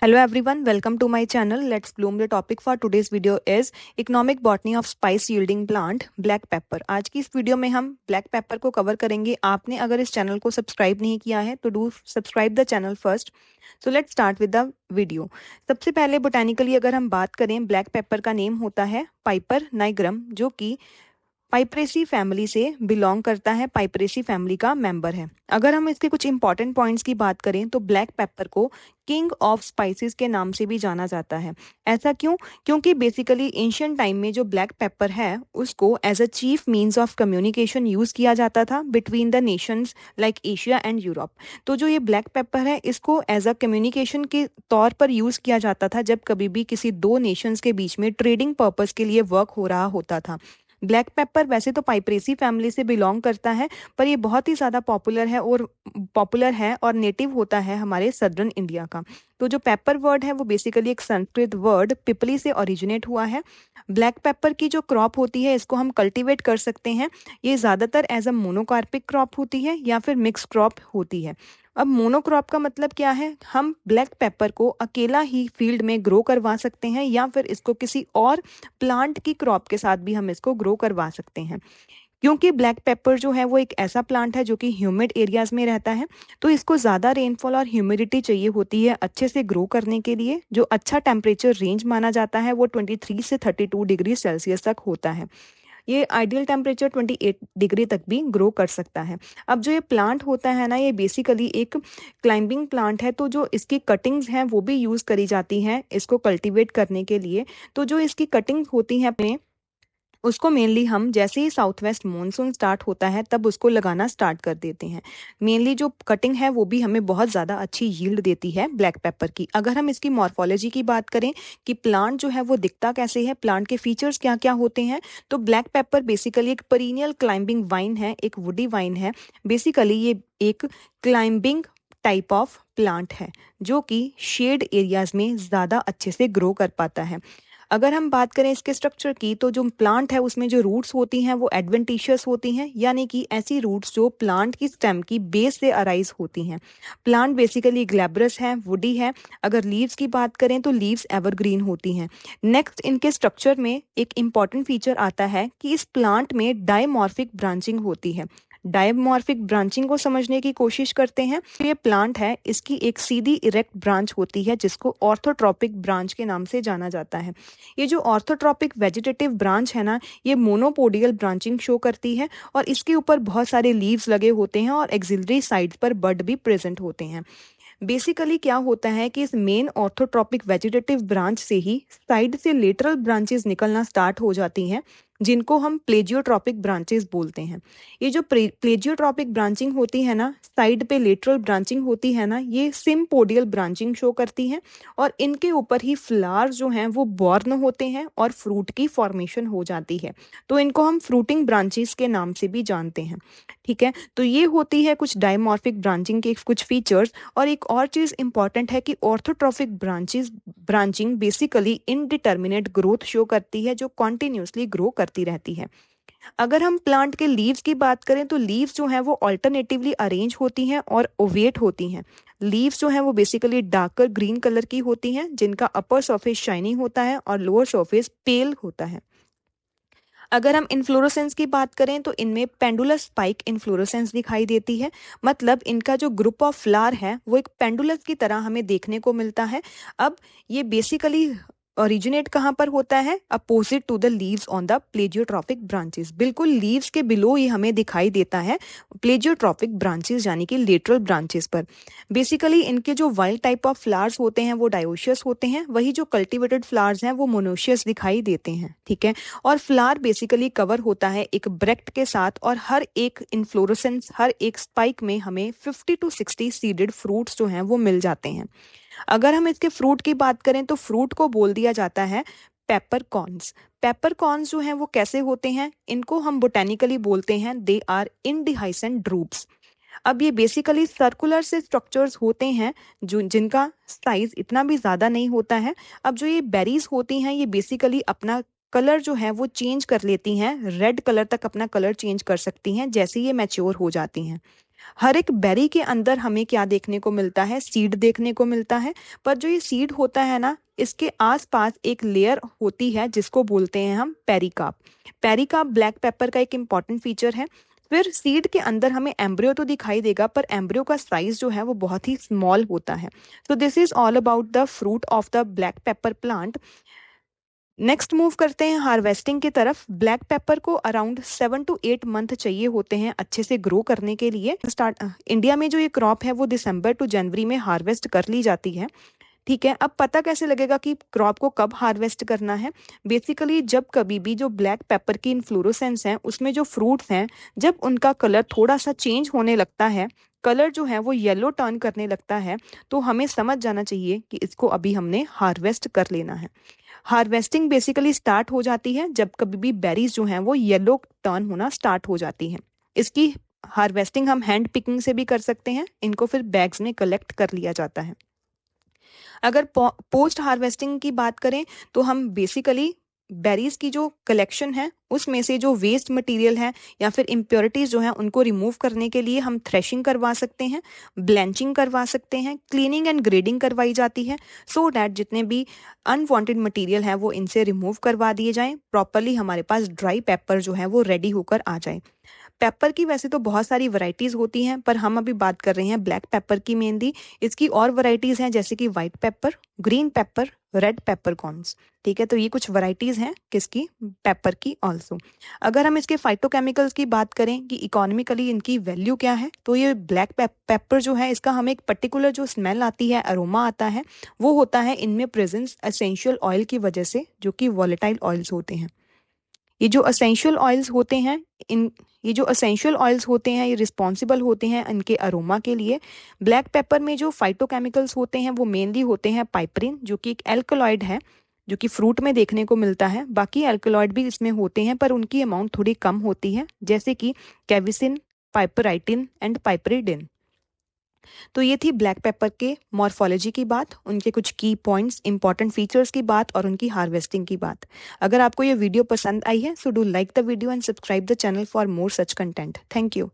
Hello everyone, welcome to my channel. Let's bloom. The topic for today's video is economic botany of spice yielding plant black pepper. आज की इस video में हम black pepper को cover करेंगे. आपने अगर इस चैनल को सब्सक्राइब नहीं किया है तो do subscribe the channel first. So let's start with the video. सबसे पहले बोटानिकली अगर हम बात करें, ब्लैक पेपर का नेम होता है पाइपर नाइग्रम, जो कि पाइपरेसी फैमिली से बिलोंग करता है, पाइपरेसी फैमिली का मेंबर है. अगर हम इसके कुछ इंपॉर्टेंट पॉइंट्स की बात करें तो ब्लैक पेपर को किंग ऑफ स्पाइसेस के नाम से भी जाना जाता है. ऐसा क्यों? क्योंकि बेसिकली एंशियंट टाइम में जो ब्लैक पेपर है उसको as a chief means of communication use किया जाता था between the nations like Asia and Europe. तो जो ये ब्लैक पेपर है इसको एज अ कम्युनिकेशन के तौर पर यूज किया जाता था जब कभी भी किसी दो नेशंस के बीच में ट्रेडिंग पर्पस के लिए वर्क हो रहा होता था. ब्लैक पेपर वैसे तो पाइपरेसी फैमिली से बिलोंग करता है, पर ये बहुत ही ज़्यादा पॉपुलर है और नेटिव होता है हमारे सदर्न इंडिया का. तो जो पेपर वर्ड है वो बेसिकली एक संस्कृत वर्ड पिपली से ओरिजिनेट हुआ है. ब्लैक पेपर की जो क्रॉप होती है इसको हम कल्टीवेट कर सकते हैं. ये ज़्यादातर एज अ मोनोकार्पिक क्रॉप होती है या फिर मिक्स क्रॉप होती है. अब मोनोक्रॉप का मतलब क्या है? हम ब्लैक पेपर को अकेला ही फील्ड में ग्रो करवा सकते हैं या फिर इसको किसी और प्लांट की क्रॉप के साथ भी हम इसको ग्रो करवा सकते हैं. क्योंकि ब्लैक पेपर जो है वो एक ऐसा प्लांट है जो कि ह्यूमिड एरियाज में रहता है, तो इसको ज़्यादा रेनफॉल और ह्यूमिडिटी चाहिए होती है अच्छे से ग्रो करने के लिए. जो अच्छा टेम्परेचर रेंज माना जाता है वो 23 से 32 डिग्री सेल्सियस तक होता है. ये आइडियल टेम्परेचर 28 डिग्री तक भी ग्रो कर सकता है. अब जो ये प्लांट होता है ना, ये बेसिकली एक क्लाइंबिंग प्लांट है, तो जो इसकी कटिंग्स हैं वो भी यूज़ करी जाती हैं इसको कल्टीवेट करने के लिए. तो जो इसकी कटिंग्स होती हैं उसको मेनली हम जैसे ही साउथ वेस्ट मानसून स्टार्ट होता है तब उसको लगाना स्टार्ट कर देते हैं. मेनली जो कटिंग है वो भी हमें बहुत ज़्यादा अच्छी यील्ड देती है ब्लैक पेपर की. अगर हम इसकी मॉर्फोलॉजी की बात करें कि प्लांट जो है वो दिखता कैसे है, प्लांट के फीचर्स क्या क्या होते हैं, तो ब्लैक पेपर बेसिकली एक पीरियड क्लाइंबिंग वाइन है, एक वुडी वाइन है. बेसिकली ये एक क्लाइंबिंग टाइप ऑफ प्लांट है जो कि शेड एरियाज में ज़्यादा अच्छे से ग्रो कर पाता है. अगर हम बात करें इसके स्ट्रक्चर की तो जो प्लांट है उसमें जो रूट्स होती हैं वो एडवेंटिशियस होती हैं, यानी कि ऐसी रूट्स जो प्लांट की स्टेम की बेस से अराइज होती हैं. प्लांट बेसिकली ग्लैब्रस है, वुडी है. अगर लीव्स की बात करें तो लीव्स एवरग्रीन होती हैं. नेक्स्ट इनके स्ट्रक्चर में एक इम्पॉर्टेंट फीचर आता है कि इस प्लांट में डायमॉर्फिक ब्रांचिंग होती है. डायमॉर्फिक ब्रांचिंग को समझने की कोशिश करते हैं. तो ये प्लांट है, इसकी एक सीधी इरेक्ट ब्रांच होती है जिसको ऑर्थोट्रॉपिक ब्रांच के नाम से जाना जाता है. ये जो ऑर्थोट्रॉपिक वेजिटेटिव ब्रांच है ना, ये मोनोपोडियल ब्रांचिंग शो करती है और इसके ऊपर बहुत सारे लीव्स लगे होते हैं और एक्सिलरी साइड्स पर बड भी प्रेजेंट होते हैं. बेसिकली क्या होता है कि इस मेन ऑर्थोट्रॉपिक वेजिटेटिव ब्रांच से ही साइड से लेटरल ब्रांचेस निकलना स्टार्ट हो जाती हैं, जिनको हम प्लेजियोट्रॉपिक ब्रांचेस बोलते हैं. ये जो प्लेजियोट्रॉपिक ब्रांचिंग होती है ना, साइड पे लेटरल ब्रांचिंग होती है ना, ये सिम्पोडियल ब्रांचिंग शो करती है और इनके ऊपर ही फ्लावर्स जो हैं वो बॉर्न होते हैं और फ्रूट की फॉर्मेशन हो जाती है. तो इनको हम फ्रूटिंग ब्रांचेस के नाम से भी जानते हैं. ठीक है, तो ये होती है कुछ डायमॉर्फिक ब्रांचिंग के कुछ फीचर्स. और एक और चीज़ इंपॉर्टेंट है कि orthotropic branching basically indeterminate growth show करती है जो कॉन्टिन्यूसली ग्रो करती रहती है. अगर हम प्लांट के लीव्स की बात करें तो लीव्स जो हैं वो ऑल्टरनेटिवली अरेंज होती हैं और ओवेट होती हैं. लीव्स जो हैं वो बेसिकली डार्कर ग्रीन कलर की होती हैं जिनका अपर सरफेस शाइनिंग होता है और लोअर सरफेस पेल होता है. अगर हम इन्फ्लोरेसेंस की बात करें तो इनमें पेंडुलस स्पाइक इन्फ्लोरेसेंस दिखाई देती है. मतलब इनका जो ग्रुप ऑफ फ्लावर है वो एक पेंडुलस की तरह हमें देखने को मिलता है. अब ये बेसिकली ओरिजिनेट कहाँ पर होता है? Opposite to the leaves on the plagiotropic branches. बिल्कुल लीव्स के बिलो ही हमें दिखाई देता है प्लेजियोट्रॉपिक ब्रांचेस यानी कि लेटरल ब्रांचेस पर. बेसिकली इनके जो वाइल्ड टाइप ऑफ फ्लावर्स होते हैं वो डायोशियस होते हैं, वही जो कल्टिवेटेड फ्लावर्स हैं वो मोनोशियस दिखाई देते हैं. ठीक है, और फ्लावर बेसिकली कवर होता है एक ब्रेक्ट के साथ और हर एक इन्फ्लोरेसेंस, हर एक स्पाइक में हमें 50 to 60 सीडेड फ्रूट्स जो हैं वो मिल जाते हैं. अगर हम इसके फ्रूट की बात करें तो फ्रूट को बोल दिया जाता है पेपर कॉर्न्स. पेपर कॉर्न्स जो हैं वो कैसे होते हैं? इनको हम बोटेनिकली बोलते हैं दे आर इनडिहाइसेंट ड्रूप्स. अब ये बेसिकली सर्कुलर से स्ट्रक्चर्स होते हैं जो जिनका साइज इतना भी ज़्यादा नहीं होता है. अब जो ये बेरीज होती हैं ये बेसिकली अपना कलर जो है वो चेंज कर लेती हैं, रेड कलर तक अपना कलर चेंज कर सकती हैं जैसे ये मैच्योर हो जाती हैं. हर एक बेरी के अंदर हमें क्या देखने को मिलता है, सीड देखने को मिलता है। पर जो ये सीड होता है ना, इसके आसपास एक लेयर होती है जिसको बोलते हैं हम पेरिकार्प। पेरिकार्प ब्लैक पेपर का एक इम्पॉर्टेंट फीचर है। फिर सीड के अंदर हमें एम्ब्रियो तो दिखाई देगा, पर एम्ब्रियो का साइज जो है वो बहुत ही स्मॉल होता है। तो this is all about the fruit of the black pepper plant. Next move करते हैं हार्वेस्टिंग की तरफ। ब्लैक पेपर को अराउंड 7 to 8 मंथ चाहिए होते हैं अच्छे से ग्रो करने के लिए। इंडिया में जो ये क्रॉप है वो दिसंबर टू जनवरी में हार्वेस्ट कर ली जाती है। ठीक है, अब पता कैसे लगेगा कि क्रॉप को कब हार्वेस्ट करना है? बेसिकली जब कभी भी जो ब्लैक पेपर की इन्फ्लोरोसेंस है उसमें जो फ्रूट्स हैं, जब उनका कलर थोड़ा सा चेंज होने लगता है, कलर जो है वो येलो टर्न करने लगता है, तो हमें समझ जाना चाहिए कि इसको अभी हमने हार्वेस्ट कर लेना है। हार्वेस्टिंग बेसिकली स्टार्ट हो जाती है जब कभी भी बेरीज जो हैं वो येलो टर्न होना स्टार्ट हो जाती हैं। इसकी हार्वेस्टिंग हम हैंड पिकिंग से भी कर सकते हैं। इनको फिर बैग्स में कलेक्ट कर लिया जाता है। अगर पोस्ट हार्वेस्टिंग की बात करें तो हम बेसिकली बेरीज की जो कलेक्शन है उसमें से जो वेस्ट मटेरियल है या फिर इम्प्योरिटीज जो है उनको रिमूव करने के लिए हम थ्रेशिंग करवा सकते हैं, ब्लेंचिंग करवा सकते हैं, क्लीनिंग एंड ग्रेडिंग करवाई जाती है, सो डैट जितने भी अनवांटेड मटेरियल है वो इनसे रिमूव करवा दिए जाएं, प्रॉपरली हमारे पास ड्राई पेपर जो है वो रेडी होकर आ जाए। पेपर की वैसे तो बहुत सारी वैरायटीज होती हैं, पर हम अभी बात कर रहे हैं ब्लैक पेपर की मेनली। इसकी और वैरायटीज हैं जैसे कि white paper, green pepper, red pepper corns. ठीक है, तो ये कुछ वैरायटीज हैं किसकी, पेपर की ऑल्सो। अगर हम इसके फाइटोकेमिकल्स की बात करें कि इकोनॉमिकली इनकी वैल्यू क्या है, तो ये ब्लैक पेपर जो है इसका हमें एक पर्टिकुलर जो स्मेल आती है, अरोमा आता है, वो होता है इनमें प्रेजेंस एसेंशियल ऑयल की वजह से, जो कि वॉलेटाइल ऑयल्स होते हैं। ये जो असेंशियल ऑयल्स होते हैं इन ये जो असेंशियल ऑयल्स होते हैं ये रिस्पॉन्सिबल होते हैं इनके अरोमा के लिए। ब्लैक पेपर में जो फाइटोकेमिकल्स होते हैं वो मेनली होते हैं पाइपरिन, जो कि एक एल्कलॉइड है, जो कि फ्रूट में देखने को मिलता है। बाकी एल्कलॉइड भी इसमें होते हैं पर उनकी अमाउंट थोड़ी कम होती है, जैसे कि कैविसिन, पाइपराइटिन एंड पाइपरिडिन। तो ये थी ब्लैक पेपर के मॉर्फोलॉजी की बात, उनके कुछ की पॉइंट्स, इंपॉर्टेंट फीचर्स की बात और उनकी हार्वेस्टिंग की बात। अगर आपको ये वीडियो पसंद आई है so do like the video and subscribe the channel for more such content. Thank you.